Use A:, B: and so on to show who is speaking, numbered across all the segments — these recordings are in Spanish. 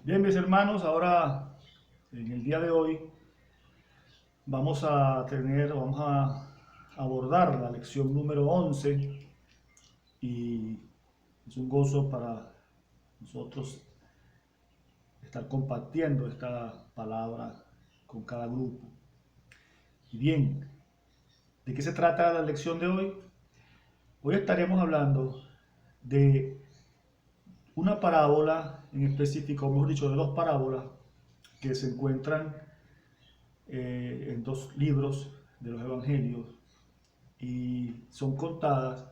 A: Bien, mis hermanos, ahora en el día de hoy vamos a abordar la lección número 11 y es un gozo para nosotros estar compartiendo esta palabra con cada grupo. Y bien, ¿de qué se trata la lección de hoy? Hoy estaremos hablando de una parábola en específico, mejor dicho, de dos parábolas que se encuentran en dos libros de los evangelios y son contadas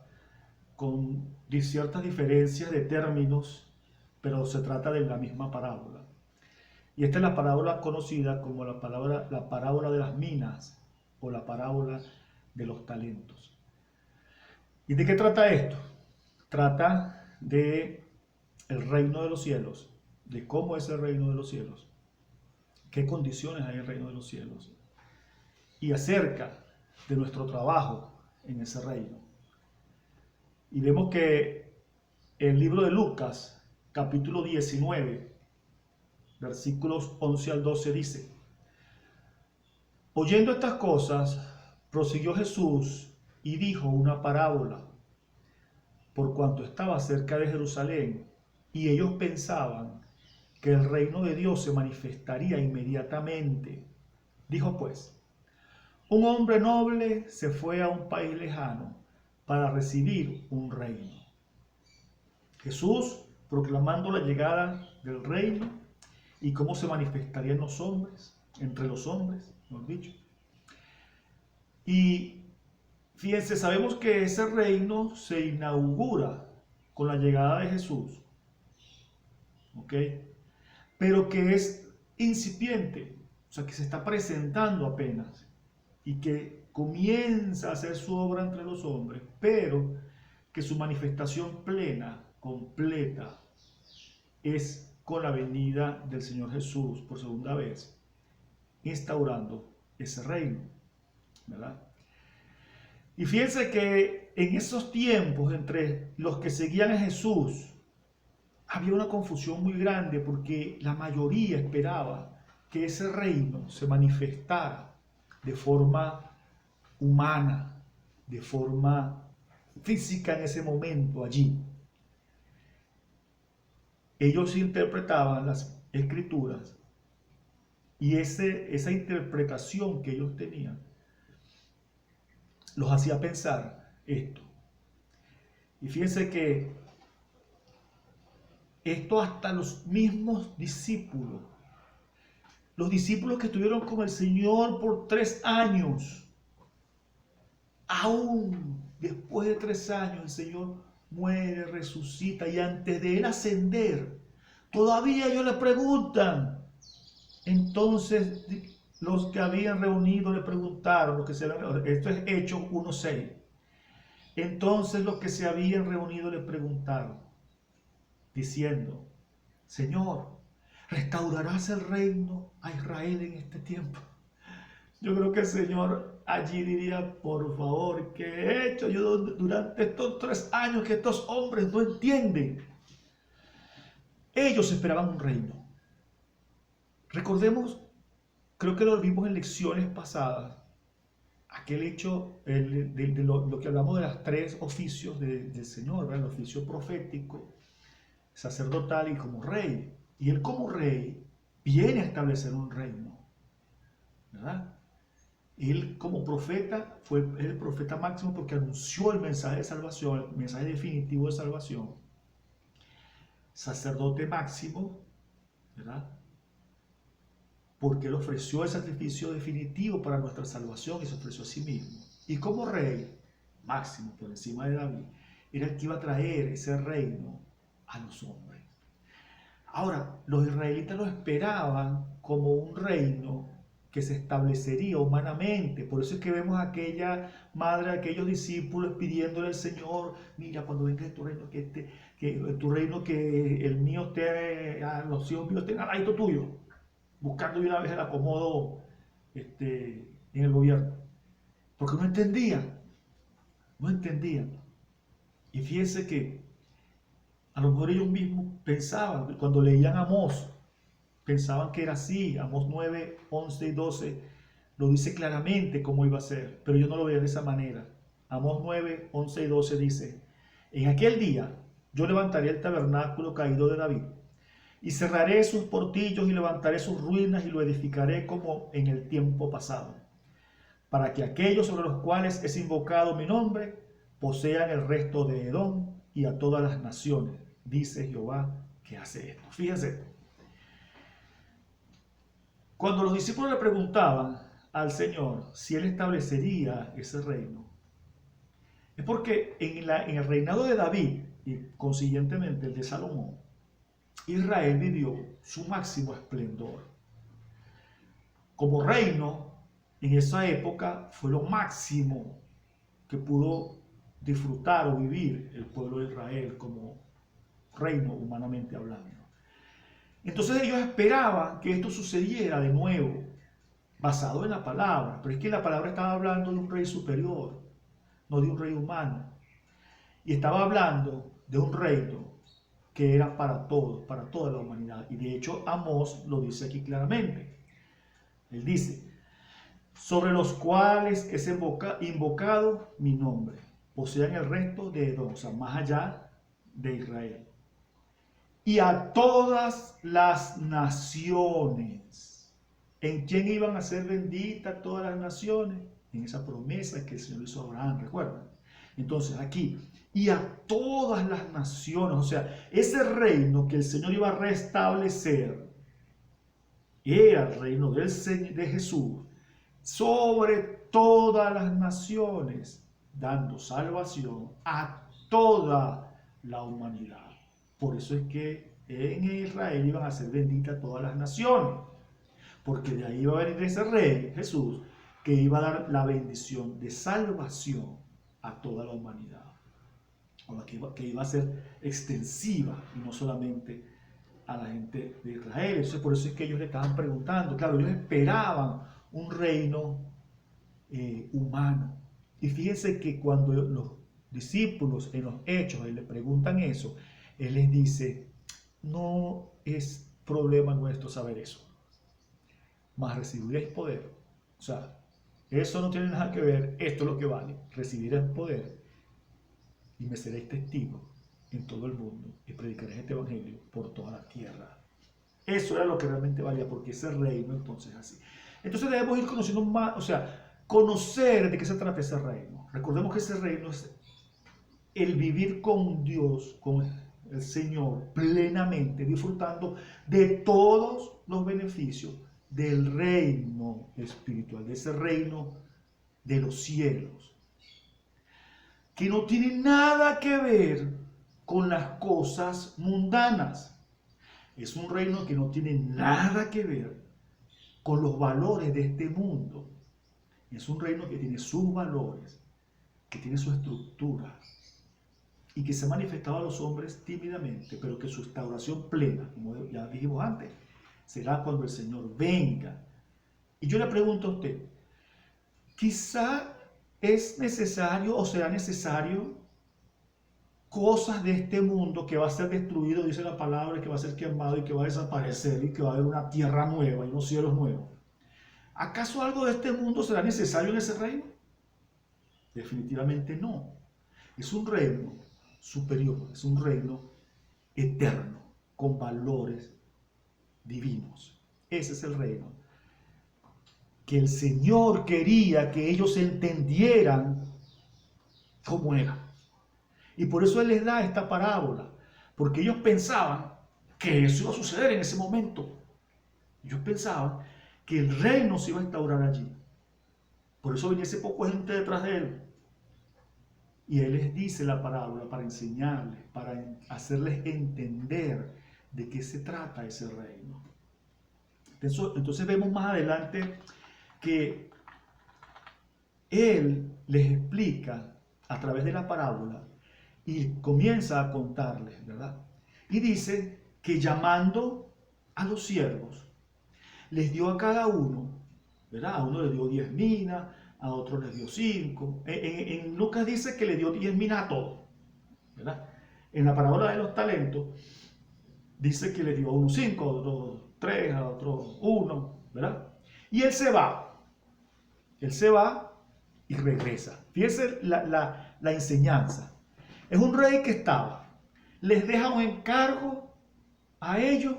A: con ciertas diferencias de términos, pero se trata de la misma parábola. Y esta es la parábola conocida como la parábola de las minas o la parábola de los talentos. ¿Y de qué trata esto? Trata de el reino de los cielos, de cómo es el reino de los cielos, qué condiciones hay en el reino de los cielos, y acerca de nuestro trabajo en ese reino. Y vemos que el libro de Lucas, capítulo 19, versículos 11 al 12 dice: Oyendo estas cosas, prosiguió Jesús y dijo una parábola, por cuanto estaba cerca de Jerusalén, y ellos pensaban que el reino de Dios se manifestaría inmediatamente. Dijo pues: un hombre noble se fue a un país lejano para recibir un reino. Jesús proclamando la llegada del reino y cómo se manifestaría en los hombres, entre los hombres, mejor dicho. Y fíjense, sabemos que ese reino se inaugura con la llegada de Jesús, ¿ok? Pero que es incipiente, o sea, que se está presentando apenas y que comienza a hacer su obra entre los hombres, pero que su manifestación plena, completa, es con la venida del Señor Jesús por segunda vez, instaurando ese reino, ¿verdad? Y fíjense que en esos tiempos, entre los que seguían a Jesús, había una confusión muy grande porque la mayoría esperaba que ese reino se manifestara de forma humana, de forma física en ese momento allí. Ellos interpretaban las escrituras y esa interpretación que ellos tenían los hacía pensar esto. Y fíjense que esto hasta los mismos discípulos, los discípulos que estuvieron con el Señor por 3 años, aún después de 3 años el Señor muere, resucita y antes de él ascender, todavía ellos le preguntan. Entonces los que habían reunido le preguntaron, esto es Hechos 1:6. Entonces los que se habían reunido le preguntaron, diciendo: Señor, ¿restaurarás el reino a Israel en este tiempo? Yo creo que el Señor allí diría: por favor, ¿qué he hecho yo durante estos 3 años que estos hombres no entienden? Ellos esperaban un reino. Recordemos, creo que lo vimos en lecciones pasadas, aquel hecho de lo que hablamos de los 3 oficios del Señor, ¿verdad? El oficio profético, sacerdotal y como rey. Y él como rey viene a establecer un reino, ¿verdad? Él como profeta fue el profeta máximo porque anunció el mensaje de salvación, el mensaje definitivo de salvación. Sacerdote máximo, ¿verdad? Porque él ofreció el sacrificio definitivo para nuestra salvación y se ofreció a sí mismo. Y como rey máximo por encima de David, era el que iba a traer ese reino a los hombres. Ahora, los israelitas lo esperaban como un reino que se establecería humanamente. Por eso es que vemos a aquella madre, a aquellos discípulos pidiéndole al Señor: mira, cuando venga tu reino, que el mío esté, los hijos míos estén al lado tuyo, buscando de una vez el acomodo en el gobierno. Porque no entendían. Y fíjense que a lo mejor ellos mismos pensaban, cuando leían Amós, pensaban que era así. Amós 9, 11 y 12 lo dice claramente cómo iba a ser, pero yo no lo veía de esa manera. Amós 9, 11 y 12 dice: en aquel día yo levantaré el tabernáculo caído de David, y cerraré sus portillos y levantaré sus ruinas y lo edificaré como en el tiempo pasado, para que aquellos sobre los cuales es invocado mi nombre posean el resto de Edom y a todas las naciones, dice Jehová que hace esto. Fíjense, cuando los discípulos le preguntaban al Señor si Él establecería ese reino, es porque en el reinado de David y consiguientemente el de Salomón, Israel vivió su máximo esplendor. Como reino, en esa época fue lo máximo que pudo disfrutar o vivir el pueblo de Israel como reino humanamente hablando. Entonces ellos esperaban que esto sucediera de nuevo, basado en la palabra, pero es que la palabra estaba hablando de un rey superior, no de un rey humano, y estaba hablando de un reino que era para todos, para toda la humanidad, y de hecho Amós lo dice aquí claramente. Él dice: sobre los cuales es invocado mi nombre, posean el resto de Edom, o sea, más allá de Israel, y a todas las naciones. ¿En quién iban a ser benditas todas las naciones? En esa promesa que el Señor hizo a Abraham, ¿recuerdan? Entonces aquí, y a todas las naciones, o sea, ese reino que el Señor iba a restablecer era el reino de Jesús sobre todas las naciones, dando salvación a toda la humanidad. Por eso es que en Israel iban a ser benditas todas las naciones, porque de ahí iba a venir ese rey, Jesús, que iba a dar la bendición de salvación a toda la humanidad, que iba a ser extensiva y no solamente a la gente de Israel. Entonces, por eso es que ellos le estaban preguntando. Claro, ellos esperaban un reino humano. Y fíjense que cuando los discípulos en los hechos le preguntan eso, Él les dice: no es problema nuestro saber eso, mas recibiréis poder. O sea, eso no tiene nada que ver, esto es lo que vale: recibiréis poder y me seréis testigos en todo el mundo y predicaréis este evangelio por toda la tierra. Eso era lo que realmente valía, porque ese reino entonces así. Entonces debemos ir conociendo más, o sea, conocer de qué se trata ese reino. Recordemos que ese reino es el vivir con Dios, con el Señor, plenamente, disfrutando de todos los beneficios del reino espiritual, de ese reino de los cielos, que no tiene nada que ver con las cosas mundanas. Es un reino que no tiene nada que ver con los valores de este mundo. Es un reino que tiene sus valores, que tiene su estructura y que se ha manifestado a los hombres tímidamente, pero que su instauración plena, como ya dijimos antes, será cuando el Señor venga. Y yo le pregunto a usted, quizá es necesario o será necesario cosas de este mundo que va a ser destruido, dice la palabra, que va a ser quemado y que va a desaparecer y que va a haber una tierra nueva y unos cielos nuevos. ¿Acaso algo de este mundo será necesario en ese reino? Definitivamente no. Es un reino superior, es un reino eterno, con valores divinos. Ese es el reino que el Señor quería que ellos entendieran cómo era. Y por eso Él les da esta parábola, porque ellos pensaban que eso iba a suceder en ese momento. Ellos pensaban que el reino se iba a instaurar allí. Por eso venía ese poco gente detrás de Él. Y Él les dice la parábola para enseñarles, para hacerles entender de qué se trata ese reino. Entonces vemos más adelante que Él les explica a través de la parábola y comienza a contarles, ¿verdad? Y dice que llamando a los siervos, les dio a cada uno, ¿verdad? A uno le dio 10 minas, a otro les dio 5. En Lucas dice que le dio 10 minas a todos, ¿verdad? En la parábola de los talentos, dice que le dio a uno 5, a otro 3, a otro 1, ¿verdad? Y él se va y regresa. Fíjense la enseñanza. Es un rey que les deja un encargo a ellos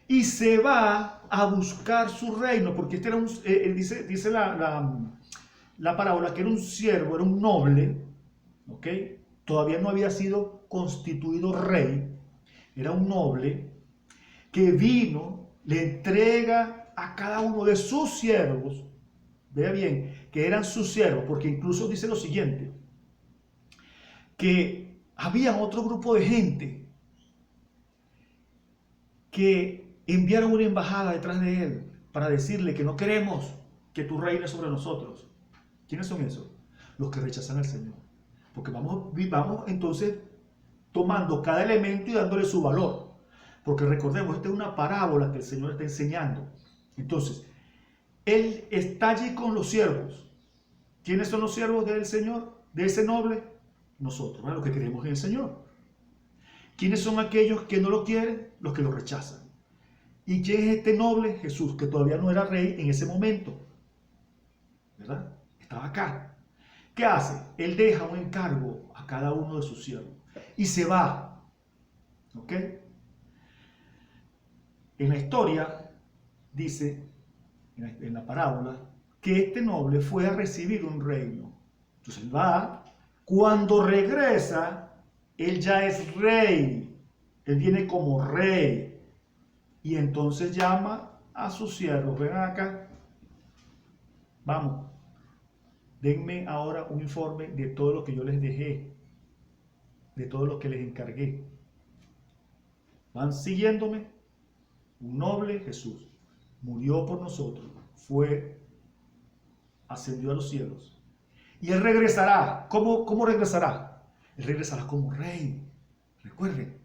A: y se va a buscar su reino, porque este era dice la parábola que era un siervo, era un noble, ¿ok? Todavía no había sido constituido rey, era un noble que vino, le entrega a cada uno de sus siervos, vea bien, que eran sus siervos, porque incluso dice lo siguiente, que había otro grupo de gente que enviaron una embajada detrás de él para decirle que no queremos que tú reines sobre nosotros. ¿Quiénes son esos? Los que rechazan al Señor. Porque vamos entonces tomando cada elemento y dándole su valor. Porque recordemos, esta es una parábola que el Señor está enseñando. Entonces, Él está allí con los siervos. ¿Quiénes son los siervos del Señor? De ese noble. Nosotros, ¿verdad? Los que creemos en el Señor. ¿Quiénes son aquellos que no lo quieren? Los que lo rechazan. ¿Y quién es este noble? Jesús, que todavía no era rey en ese momento. ¿Verdad? Estaba acá. ¿Qué hace? Él deja un encargo a cada uno de sus siervos y se va. ¿Ok? En la historia dice, en la parábola, que este noble fue a recibir un reino. Entonces él va, cuando regresa, él ya es rey. Él viene como rey. Y entonces llama a sus siervos. Vengan acá. Vamos. Denme ahora un informe de todo lo que yo les dejé. De todo lo que les encargué. Van siguiéndome. Un noble, Jesús, murió por nosotros. Ascendió a los cielos. Y él regresará. ¿Cómo regresará? Él regresará como rey. Recuerden.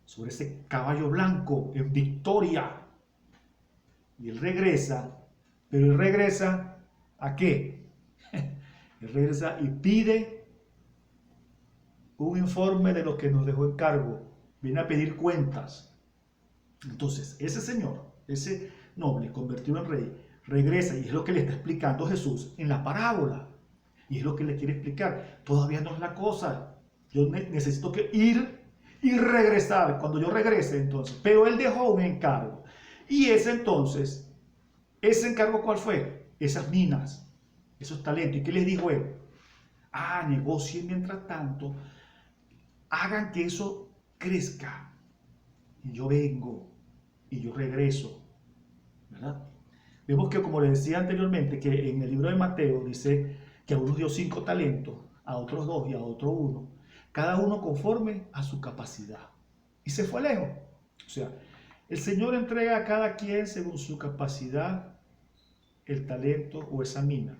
A: Sobre ese caballo blanco en victoria. Y él regresa, pero él regresa ¿a qué? Él regresa y pide un informe de lo que nos dejó en cargo. Viene a pedir cuentas. Entonces, ese señor, ese noble convertido en rey, regresa y es lo que le está explicando Jesús en la parábola. Y es lo que le quiere explicar. Todavía no es la cosa. Yo necesito que ir y regresar, cuando yo regrese entonces. Pero él dejó un encargo. Y ese encargo ¿cuál fue? Esas minas, esos talentos. ¿Y qué les dijo él? Negocien mientras tanto, hagan que eso crezca. Y yo vengo y yo regreso. ¿Verdad? Vemos que, como les decía anteriormente, que en el libro de Mateo dice que a unos dio 5 talentos, a otros 2 y a otro 1. Cada uno conforme a su capacidad. Y se fue lejos. O sea, el Señor entrega a cada quien según su capacidad el talento o esa mina.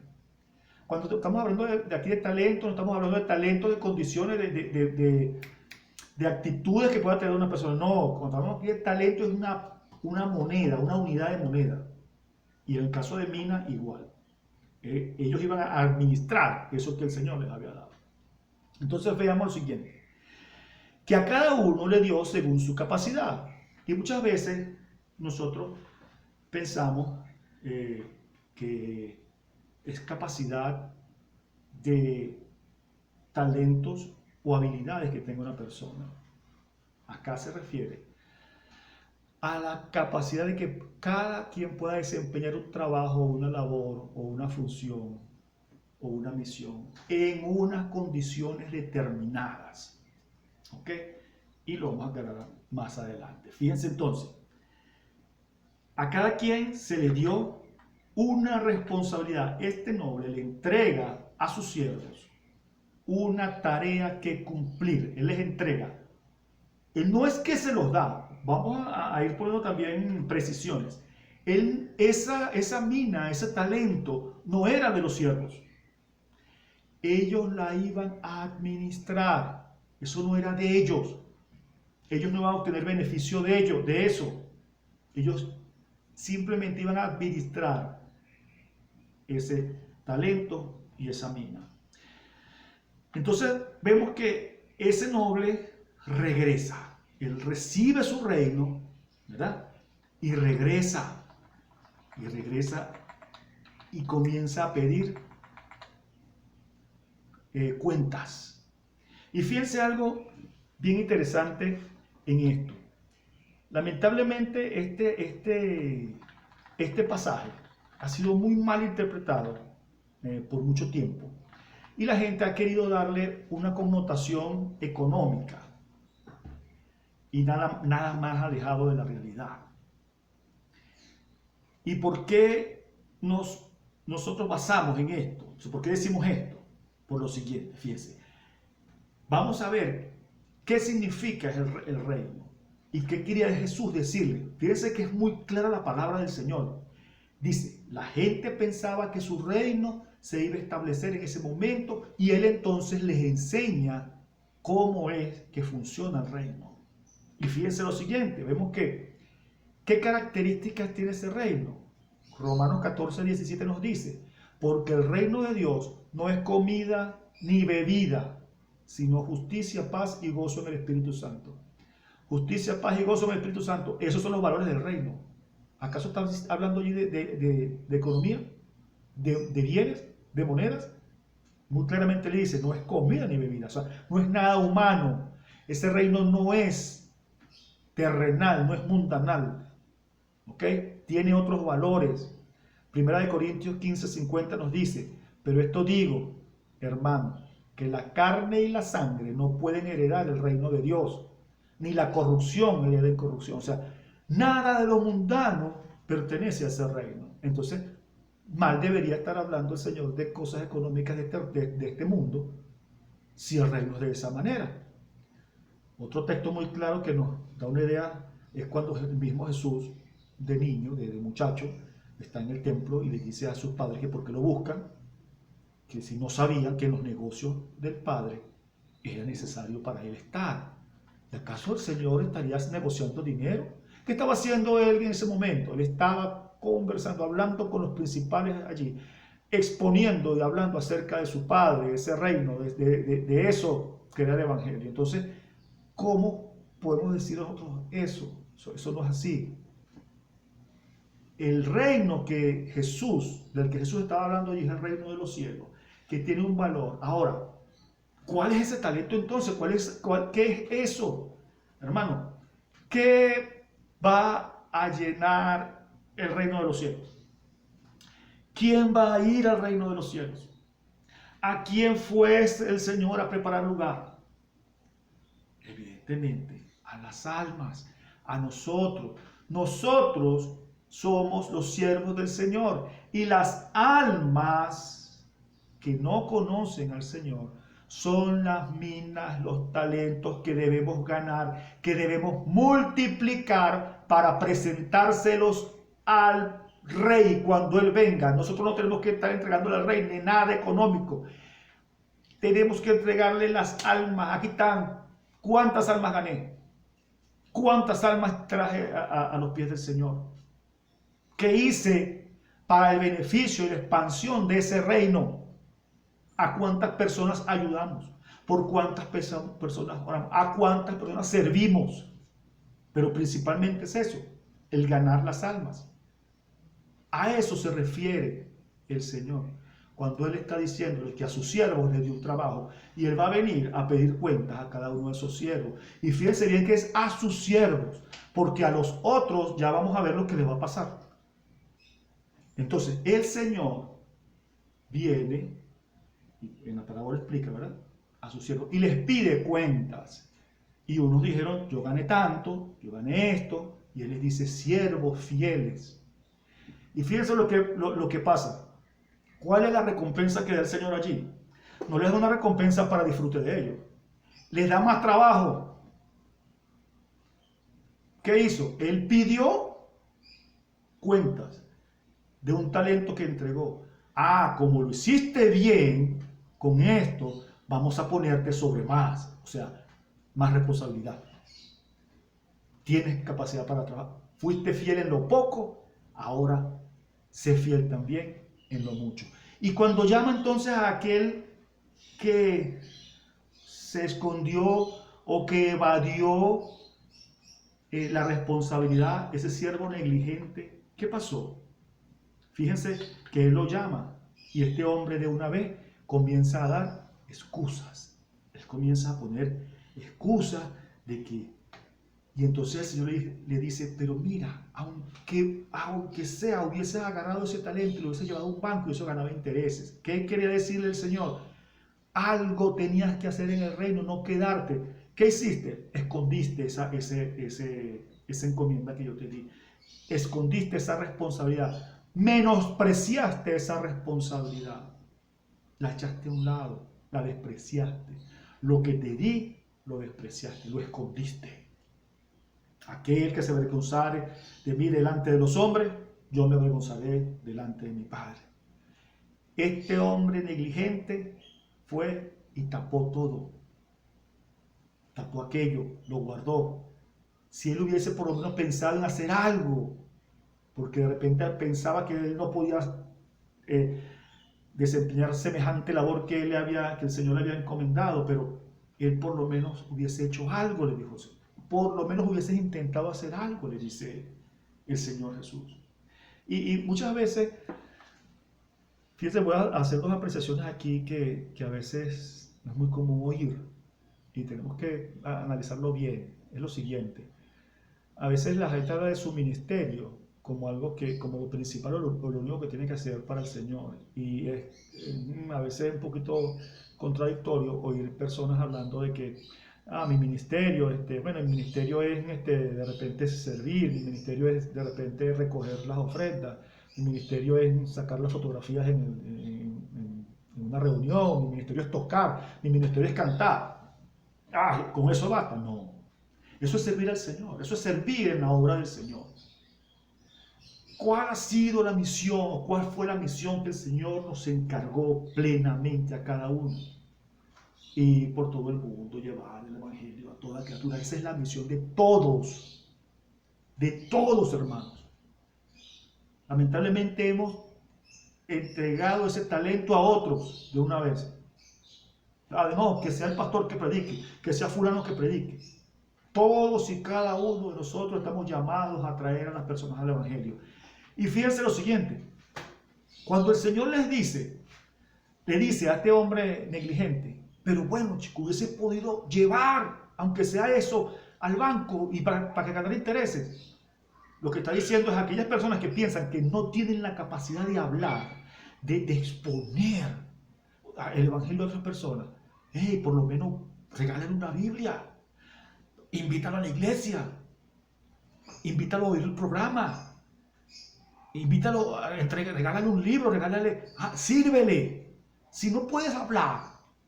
A: Cuando estamos hablando de aquí de talento, no estamos hablando de talento, de condiciones, de actitudes que pueda tener una persona. No, cuando hablamos aquí de talento es una moneda, una unidad de moneda. Y en el caso de mina, igual. Ellos iban a administrar eso que el Señor les había dado. Entonces veamos lo siguiente, que a cada uno le dio según su capacidad. Y muchas veces nosotros pensamos que es capacidad de talentos o habilidades que tenga una persona. Acá se refiere a la capacidad de que cada quien pueda desempeñar un trabajo, una labor o una función o una misión en unas condiciones determinadas. ¿Ok? Y lo vamos a aclarar más adelante. Fíjense entonces, a cada quien se le dio una responsabilidad. Este noble le entrega a sus siervos una tarea que cumplir. Él les entrega. Él no es que se los da. Vamos a ir poniendo también precisiones. Esa mina, ese talento, no era de los siervos. Ellos la iban a administrar. Eso no era de ellos. Ellos no iban a obtener beneficio de eso. Ellos simplemente iban a administrar ese talento y esa mina. Entonces vemos que ese noble regresa. Él recibe su reino, ¿verdad? Y regresa y comienza a pedir cuentas. Y fíjense algo bien interesante en esto. Lamentablemente este pasaje ha sido muy mal interpretado por mucho tiempo y la gente ha querido darle una connotación económica y nada más alejado de la realidad. ¿Y por qué nosotros basamos en esto? ¿Por qué decimos esto? Por lo siguiente, fíjense. Vamos a ver qué significa el reino y qué quería Jesús decirle. Fíjense que es muy clara la palabra del Señor. Dice, la gente pensaba que su reino se iba a establecer en ese momento y Él entonces les enseña cómo es que funciona el reino. Y fíjense lo siguiente, vemos que, ¿qué características tiene ese reino? Romanos 14, 17 nos dice, porque el reino de Dios no es comida ni bebida, sino justicia, paz y gozo en el Espíritu Santo. Justicia, paz y gozo en el Espíritu Santo, esos son los valores del reino. ¿Acaso estás hablando allí de economía? ¿De bienes? ¿De monedas? Muy claramente le dice, no es comida ni bebida, o sea, no es nada humano. Ese reino no es terrenal, no es mundanal, ¿ok? Tiene otros valores. Primera de Corintios 15, 50 nos dice, pero esto digo, hermano, que la carne y la sangre no pueden heredar el reino de Dios, ni la corrupción hereda incorrupción. O sea, nada de lo mundano pertenece a ese reino. Entonces, mal debería estar hablando el Señor de cosas económicas de este mundo, si el reino es de esa manera. Otro texto muy claro que nos da una idea es cuando el mismo Jesús, de niño, de muchacho, está en el templo y le dice a sus padres que por qué lo buscan, que si no sabían que en los negocios del Padre era necesario para él estar. ¿Y acaso el Señor estaría negociando dinero? ¿Qué estaba haciendo él en ese momento? Él estaba conversando, hablando con los principales allí, exponiendo y hablando acerca de su Padre, de ese reino, de eso que era el Evangelio. Entonces, ¿cómo podemos decir nosotros eso? Eso no es así. El reino del que Jesús estaba hablando allí es el reino de los cielos, que tiene un valor. Ahora, ¿cuál es ese talento entonces? ¿Qué es eso? Hermano, ¿qué va a llenar el reino de los cielos? ¿Quién va a ir al reino de los cielos? ¿A quién fue el Señor a preparar lugar? Evidentemente, a las almas, a nosotros. Nosotros somos los siervos del Señor y las almas que no conocen al Señor son las minas, los talentos que debemos ganar, que debemos multiplicar para presentárselos al Rey cuando Él venga. Nosotros no tenemos que estar entregándole al Rey ni nada económico. Tenemos que entregarle las almas. Aquí están. ¿Cuántas almas gané? ¿Cuántas almas traje a los pies del Señor? ¿Qué hice para el beneficio y la expansión de ese reino? ¿A cuántas personas ayudamos? ¿Por cuántas personas oramos? ¿A cuántas personas servimos? Pero principalmente es eso, el ganar las almas. A eso se refiere el Señor. Cuando Él está diciendo que a sus siervos les dio un trabajo y Él va a venir a pedir cuentas a cada uno de esos siervos. Y fíjense bien que es a sus siervos, porque a los otros ya vamos a ver lo que les va a pasar. Entonces, el Señor viene, y en la parábola explica, ¿verdad? A sus siervos y les pide cuentas. Y unos dijeron, yo gané tanto, yo gané esto, y Él les dice, siervos fieles. Y fíjense lo que pasa. ¿Cuál es la recompensa que da el Señor allí? No les da una recompensa para disfrute de ellos. Les da más trabajo. ¿Qué hizo? Él pidió cuentas de un talento que entregó. Ah, como lo hiciste bien con esto, vamos a ponerte sobre más. O sea, más responsabilidad. Tienes capacidad para trabajar. Fuiste fiel en lo poco, ahora sé fiel también en lo mucho. Y cuando llama entonces a aquel que se escondió o que evadió la responsabilidad, ese siervo negligente, ¿qué pasó? Fíjense que él lo llama y este hombre de una vez comienza a dar excusas. Él comienza a poner excusas de que... Y entonces el Señor le dice, pero mira, aunque sea, hubiese agarrado ese talento, lo hubiese llevado a un banco y eso ganaba intereses. ¿Qué quería decirle el Señor? Algo tenías que hacer en el reino, no quedarte. ¿Qué hiciste? Escondiste esa encomienda que yo te di. Escondiste esa responsabilidad. Menospreciaste esa responsabilidad. La echaste a un lado, la despreciaste. Lo que te di, lo despreciaste, lo escondiste. Aquel que se avergonzare de mí delante de los hombres, yo me avergonzaré delante de mi Padre. Este hombre negligente fue y tapó todo. Tapó aquello, lo guardó. Si él hubiese por lo menos pensado en hacer algo, porque de repente pensaba que él no podía desempeñar semejante labor que el Señor le había encomendado, pero él por lo menos hubiese hecho algo, le dijo. Por lo menos hubieses intentado hacer algo, le dice el Señor Jesús. Y muchas veces, fíjense, voy a hacer dos apreciaciones aquí que a veces no es muy común oír y tenemos que analizarlo bien. Es lo siguiente: a veces la gente habla de su ministerio como algo que, como lo principal o lo único que tiene que hacer para el Señor, y es a veces un poquito contradictorio oír personas hablando de que mi ministerio, bueno, el ministerio es de repente servir, mi ministerio es de repente recoger las ofrendas, mi ministerio es sacar las fotografías en una reunión, mi ministerio es tocar, mi ministerio es cantar. Con eso basta. No, eso es servir al Señor, eso es servir en la obra del Señor. ¿Cuál ha sido la misión? ¿Cuál fue la misión que el Señor nos encargó plenamente a cada uno? Y por todo el mundo llevar el Evangelio a toda criatura. Esa es la misión de todos, hermanos. Lamentablemente hemos entregado ese talento a otros de una vez. No, que sea el pastor que predique, que sea fulano que predique. Todos y cada uno de nosotros estamos llamados a traer a las personas al Evangelio. Y fíjense lo siguiente: cuando el Señor le dice a este hombre negligente, pero bueno, chico, hubiese podido llevar, aunque sea eso, al banco y para que ganara intereses. Lo que está diciendo es a aquellas personas que piensan que no tienen la capacidad de hablar, de exponer el Evangelio a otras personas. Por lo menos regálale una Biblia, invítalo a la iglesia, invítalo a oír el programa. Invítalo, regálale un libro, sírvele. Si no puedes hablar,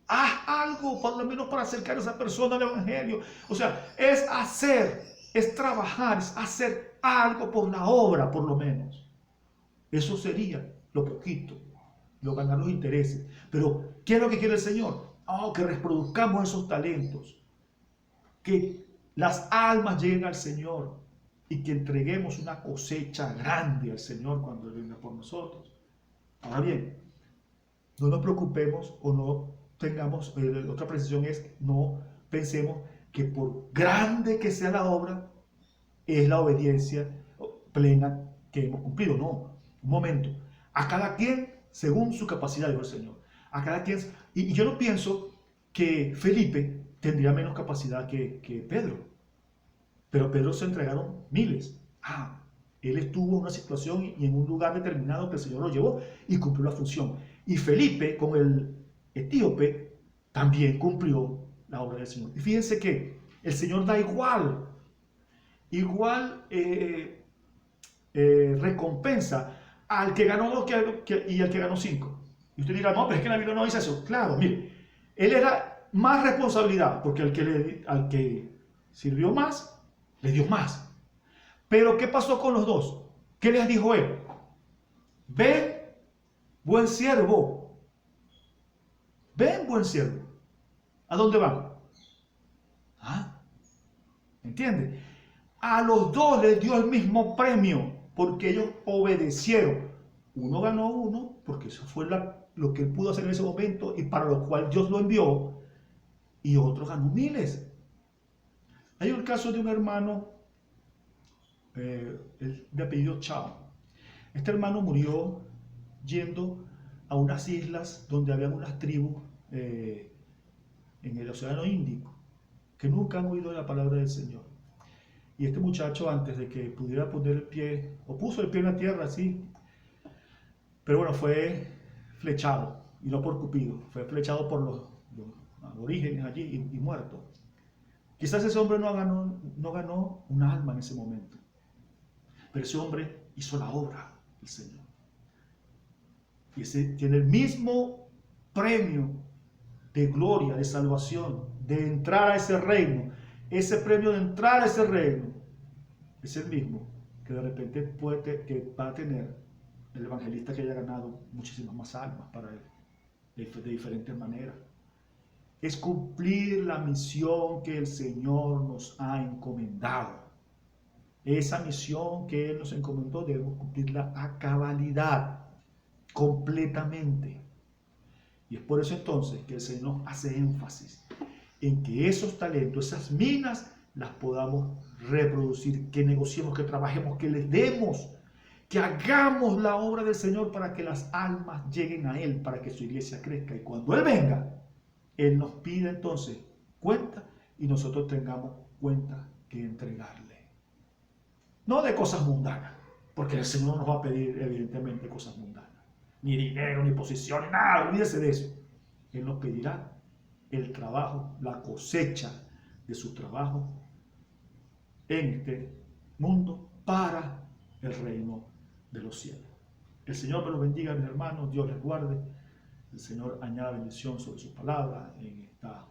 A: haz algo, por lo menos para acercar a esa persona al Evangelio. O sea, es trabajar, es hacer algo por la obra, por lo menos. Eso sería lo poquito, lo ganar los intereses. Pero, ¿qué es lo que quiere el Señor? Que reproduzcamos esos talentos, que las almas lleguen al Señor, y que entreguemos una cosecha grande al Señor cuando Él venga por nosotros. Ahora bien, no nos preocupemos o no tengamos, otra precisión es, no pensemos que por grande que sea la obra, es la obediencia plena que hemos cumplido. No, un momento. A cada quien según su capacidad, dijo el Señor. A cada quien. Y yo no pienso que Felipe tendría menos capacidad que Pedro. Pero Pedro se entregaron miles. Él estuvo en una situación y en un lugar determinado que el Señor lo llevó y cumplió la función. Y Felipe, con el etíope, también cumplió la obra del Señor. Y fíjense que el Señor da igual recompensa al que ganó 2 y al que ganó 5. Y usted dirá, no, pero es que la Biblia no dice eso. Claro, mire, él era más responsabilidad, porque al que sirvió más, le dio más. Pero ¿qué pasó con los 2? ¿Qué les dijo él? Ven, buen siervo. Ven, buen siervo. ¿A dónde van? ¿Entiende? A los 2 les dio el mismo premio, porque ellos obedecieron. Uno ganó 1, porque eso fue lo que él pudo hacer en ese momento y para lo cual Dios lo envió. Y otro ganó miles. Hay un caso de un hermano de apellido Chao. Este hermano murió yendo a unas islas donde había unas tribus en el Océano Índico que nunca han oído la palabra del Señor. Y este muchacho, antes de que pudiera poner el pie, o puso el pie en la tierra, así, pero bueno, fue flechado, y no por Cupido, fue flechado por los aborígenes allí y muerto. Quizás ese hombre no ganó un alma en ese momento, pero ese hombre hizo la obra del Señor. Y ese tiene el mismo premio de gloria, de salvación, de entrar a ese reino. Ese premio de entrar a ese reino es el mismo que de repente que va a tener el evangelista que haya ganado muchísimas más almas para él, de diferentes maneras. Es cumplir la misión que el Señor nos ha encomendado. Esa misión que Él nos encomendó debemos cumplirla a cabalidad, completamente. Y es por eso entonces que el Señor hace énfasis en que esos talentos, esas minas, las podamos reproducir, que negociemos, que trabajemos, que les demos, que hagamos la obra del Señor para que las almas lleguen a Él, para que su iglesia crezca. Y cuando Él venga, Él nos pide entonces cuenta y nosotros tengamos cuenta que entregarle. No de cosas mundanas, porque el Señor nos va a pedir evidentemente cosas mundanas. Ni dinero, ni posición, ni nada, olvídese de eso. Él nos pedirá el trabajo, la cosecha de su trabajo en este mundo para el reino de los cielos. El Señor me los bendiga, mis hermanos, Dios les guarde. El Señor añada bendición sobre su palabra en esta